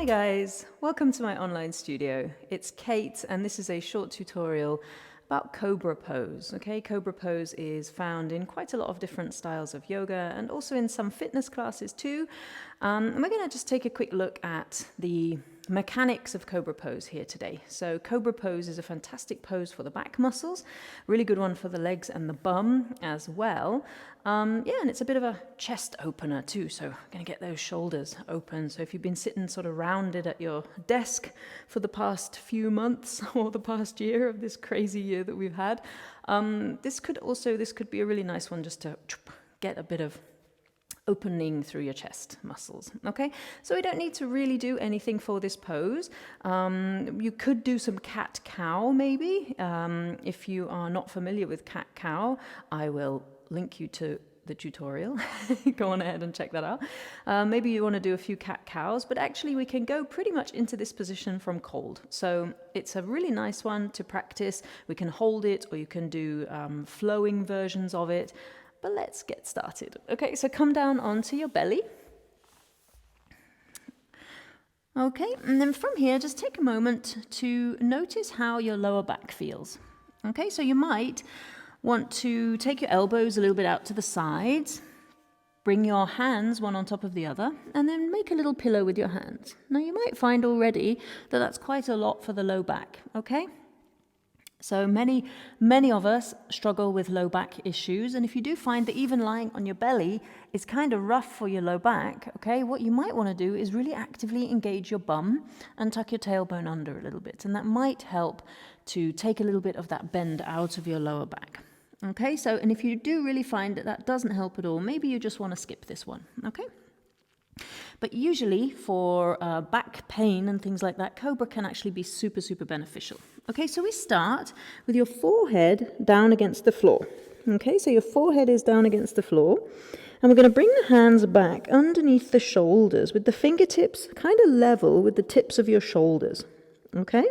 Hi guys, welcome to my online studio. It's Kate and this is a short tutorial about Cobra pose. Okay, Cobra pose is found in quite a lot of different styles of yoga and also in some fitness classes too. And we're going to just take a quick look at the mechanics of Cobra pose here today. So Cobra pose is a fantastic pose for the back muscles, really good one for the legs and the bum as well. And it's a bit of a chest opener too, so I'm going to get those shoulders open. So if you've been sitting sort of rounded at your desk for the past few months or the past year of this crazy year that we've had, this could be a really nice one just to get a bit of opening through your chest muscles. Okay, so we don't need to really do anything for this pose. You could do some cat-cow maybe. If you are not familiar with cat-cow, I will link you to the tutorial. Go on ahead and check that out. Maybe you want to do a few cat-cows, but actually we can go pretty much into this position from cold. So it's a really nice one to practice. We can hold it, or you can do flowing versions of it. But let's get started. Okay, so come down onto your belly. Okay, and then from here, just take a moment to notice how your lower back feels. Okay, so you might want to take your elbows a little bit out to the sides, bring your hands one on top of the other, and then make a little pillow with your hands. Now you might find already that that's quite a lot for the low back, okay? So many of us struggle with low back issues, and if you do find that even lying on your belly is kind of rough for your low back, okay, what you might want to do is really actively engage your bum and tuck your tailbone under a little bit, and that might help to take a little bit of that bend out of your lower back. Okay, so, and if you do really find that that doesn't help at all, maybe you just want to skip this one, okay? But usually for back pain and things like that, Cobra can actually be super, super beneficial. Okay, so we start with your forehead down against the floor. Okay, so your forehead is down against the floor. And we're going to bring the hands back underneath the shoulders with the fingertips kind of level with the tips of your shoulders. Okay?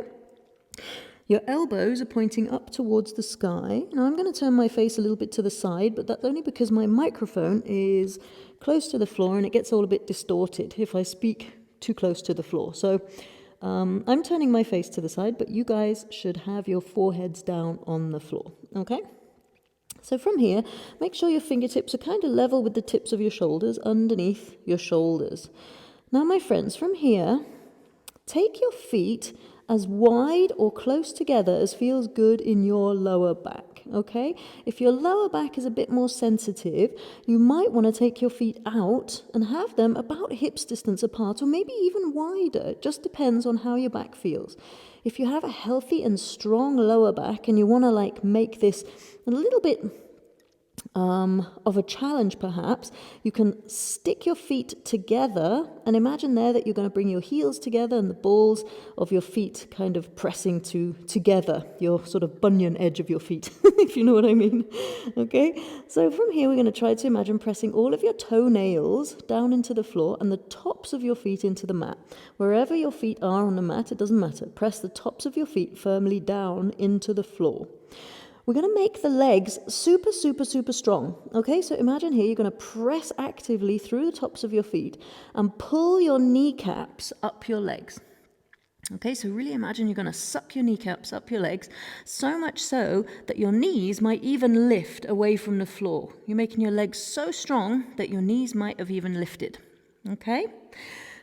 Your elbows are pointing up towards the sky. Now I'm going to turn my face a little bit to the side, but that's only because my microphone is close to the floor and it gets all a bit distorted if I speak too close to the floor. So I'm turning my face to the side, but you guys should have your foreheads down on the floor, okay? So from here, make sure your fingertips are kind of level with the tips of your shoulders underneath your shoulders. Now, my friends, from here, take your feet as wide or close together as feels good in your lower back, okay? If your lower back is a bit more sensitive, you might want to take your feet out and have them about hips distance apart, or maybe even wider. It just depends on how your back feels. If you have a healthy and strong lower back and you want to make this a little bit of a challenge perhaps, you can stick your feet together and imagine there that you're going to bring your heels together and the balls of your feet kind of pressing together, your sort of bunion edge of your feet, if you know what I mean. Okay, so from here we're going to try to imagine pressing all of your toenails down into the floor and the tops of your feet into the mat. Wherever your feet are on the mat, it doesn't matter. Press the tops of your feet firmly down into the floor. We're going to make the legs super, super, super strong, okay? So imagine here you're going to press actively through the tops of your feet and pull your kneecaps up your legs. Okay, so really imagine you're going to suck your kneecaps up your legs, so much so that your knees might even lift away from the floor. You're making your legs so strong that your knees might have even lifted, okay?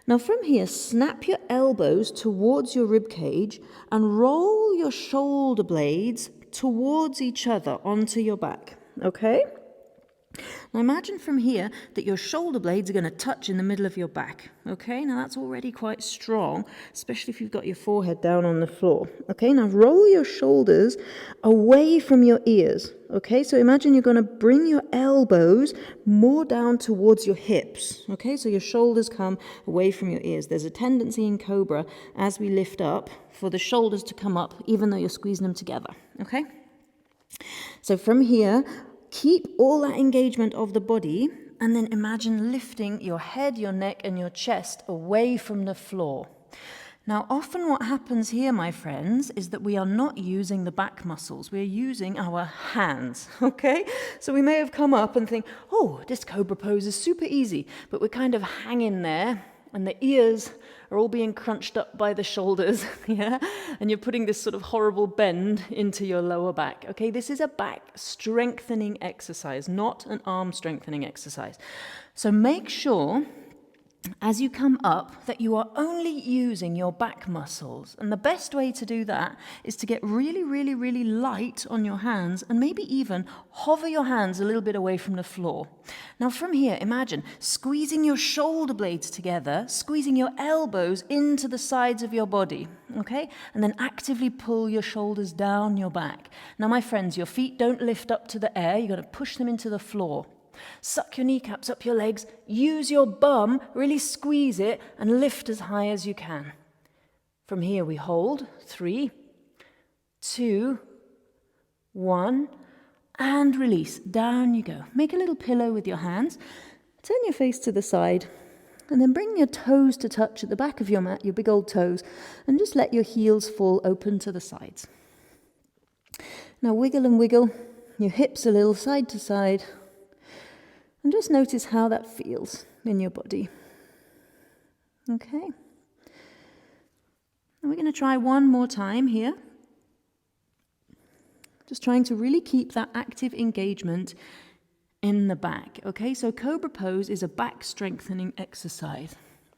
Now from here, snap your elbows towards your rib cage and roll your shoulder blades towards each other onto your back, okay? Now imagine from here that your shoulder blades are going to touch in the middle of your back, okay? Now that's already quite strong, especially if you've got your forehead down on the floor, okay? Now roll your shoulders away from your ears, okay? So imagine you're going to bring your elbows more down towards your hips, okay? So your shoulders come away from your ears. There's a tendency in Cobra, as we lift up, for the shoulders to come up even though you're squeezing them together, okay? So from here, keep all that engagement of the body and then imagine lifting your head, your neck, and your chest away from the floor. Now, often what happens here, my friends, is that we are not using the back muscles. We're using our hands, okay? So we may have come up and think, oh, this Cobra pose is super easy, but we're kind of hanging there and the ears are all being crunched up by the shoulders, yeah? And you're putting this sort of horrible bend into your lower back, okay? This is a back strengthening exercise, not an arm strengthening exercise. So make sure as you come up that you are only using your back muscles. And the best way to do that is to get really, really, really light on your hands and maybe even hover your hands a little bit away from the floor. Now from here, imagine squeezing your shoulder blades together, squeezing your elbows into the sides of your body, okay? And then actively pull your shoulders down your back. Now my friends, your feet don't lift up to the air, you've got to push them into the floor. Suck your kneecaps up your legs, use your bum, really squeeze it, and lift as high as you can. From here we hold, 3, 2, 1, and release. Down you go. Make a little pillow with your hands, turn your face to the side, and then bring your toes to touch at the back of your mat, your big old toes, and just let your heels fall open to the sides. Now wiggle and wiggle your hips a little side to side, and just notice how that feels in your body. Okay. And we're going to try one more time here. Just trying to really keep that active engagement in the back. Okay, so Cobra pose is a back strengthening exercise.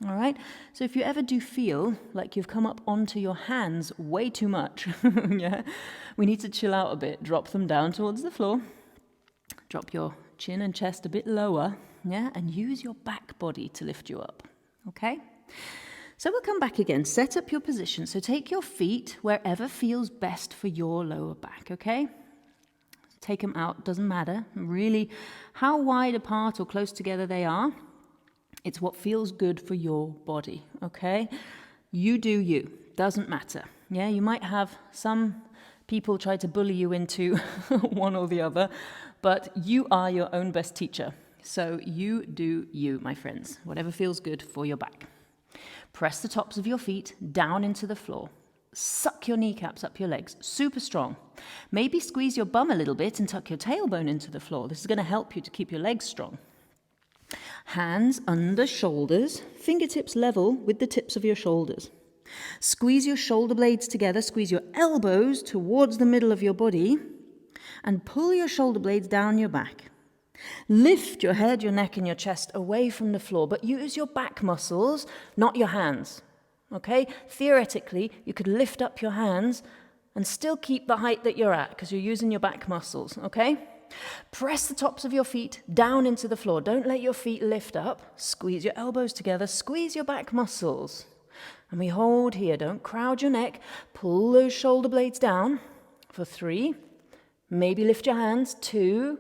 All right, so if you ever do feel like you've come up onto your hands way too much, yeah, we need to chill out a bit. Drop them down towards the floor. Drop your chin and chest a bit lower, yeah, and use your back body to lift you up, okay? So we'll come back again, set up your position. So take your feet wherever feels best for your lower back, okay? Take them out, doesn't matter really how wide apart or close together they are. It's what feels good for your body, okay? You do you, doesn't matter, yeah? You might have some people try to bully you into one or the other, but you are your own best teacher. So you do you, my friends, whatever feels good for your back. Press the tops of your feet down into the floor. Suck your kneecaps up your legs, super strong. Maybe squeeze your bum a little bit and tuck your tailbone into the floor. This is going to help you to keep your legs strong. Hands under shoulders, fingertips level with the tips of your shoulders. Squeeze your shoulder blades together, squeeze your elbows towards the middle of your body, and pull your shoulder blades down your back. Lift your head, your neck, and your chest away from the floor, but use your back muscles, not your hands, okay? Theoretically, you could lift up your hands and still keep the height that you're at because you're using your back muscles, okay? Press the tops of your feet down into the floor. Don't let your feet lift up. Squeeze your elbows together, squeeze your back muscles. And we hold here, don't crowd your neck. Pull those shoulder blades down for 3. Maybe lift your hands, 2,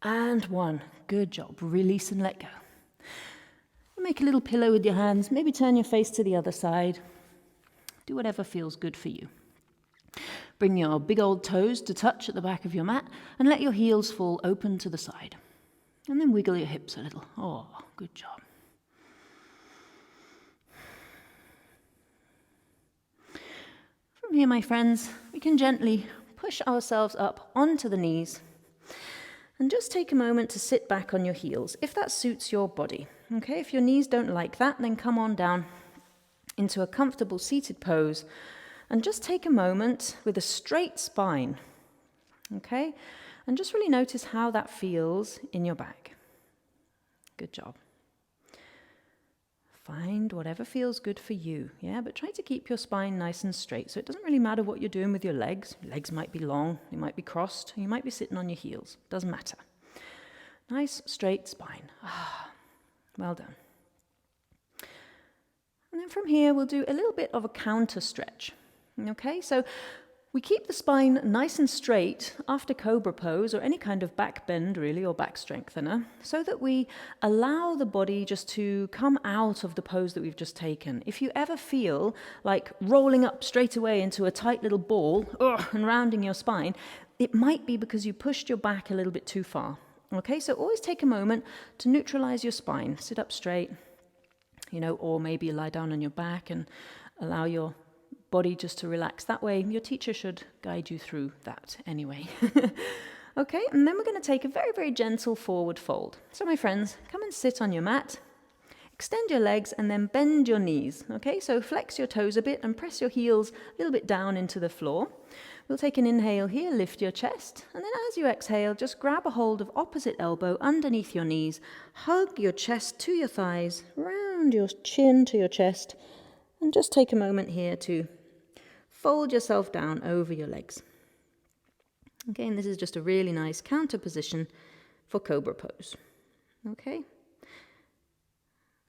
and 1. Good job. Release and let go. Make a little pillow with your hands. Maybe turn your face to the other side. Do whatever feels good for you. Bring your big old toes to touch at the back of your mat and let your heels fall open to the side. And then wiggle your hips a little. Oh, good job. From here, my friends, we can gently push ourselves up onto the knees and just take a moment to sit back on your heels, if that suits your body. Okay, if your knees don't like that, then come on down into a comfortable seated pose and just take a moment with a straight spine, okay? And just really notice how that feels in your back. Good job. Find whatever feels good for you, yeah? But try to keep your spine nice and straight. So it doesn't really matter what you're doing with your legs. Your legs might be long, they might be crossed, you might be sitting on your heels. Doesn't matter. Nice, straight spine. Ah, well done. And then from here, we'll do a little bit of a counter stretch. Okay, so we keep the spine nice and straight after Cobra pose or any kind of back bend really or back strengthener so that we allow the body just to come out of the pose that we've just taken. If you ever feel like rolling up straight away into a tight little ball and rounding your spine, it might be because you pushed your back a little bit too far. Okay, so always take a moment to neutralize your spine. Sit up straight, or maybe lie down on your back and allow your body just to relax. That way, your teacher should guide you through that anyway. Okay, and then we're going to take a very, very gentle forward fold. So my friends, come and sit on your mat. Extend your legs and then bend your knees. Okay, so flex your toes a bit and press your heels a little bit down into the floor. We'll take an inhale here, lift your chest, and then as you exhale, just grab a hold of opposite elbow underneath your knees, hug your chest to your thighs, round your chin to your chest, and just take a moment here to fold yourself down over your legs. Okay, and this is just a really nice counter position for Cobra pose. Okay.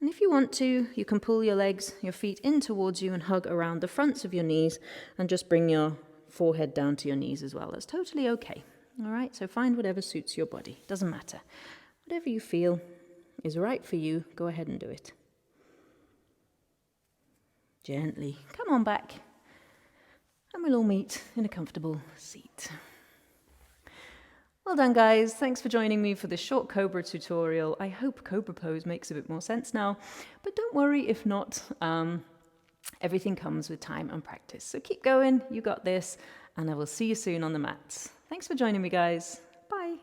And if you want to, you can pull your legs, your feet in towards you and hug around the fronts of your knees and just bring your forehead down to your knees as well. That's totally okay. All right, so find whatever suits your body. Doesn't matter. Whatever you feel is right for you, go ahead and do it. Gently, come on back. And we'll all meet in a comfortable seat. Well done, guys. Thanks for joining me for this short Cobra tutorial. I hope Cobra pose makes a bit more sense now, but don't worry if not. Everything comes with time and practice. So keep going, you got this, and I will see you soon on the mats. Thanks for joining me, guys. Bye.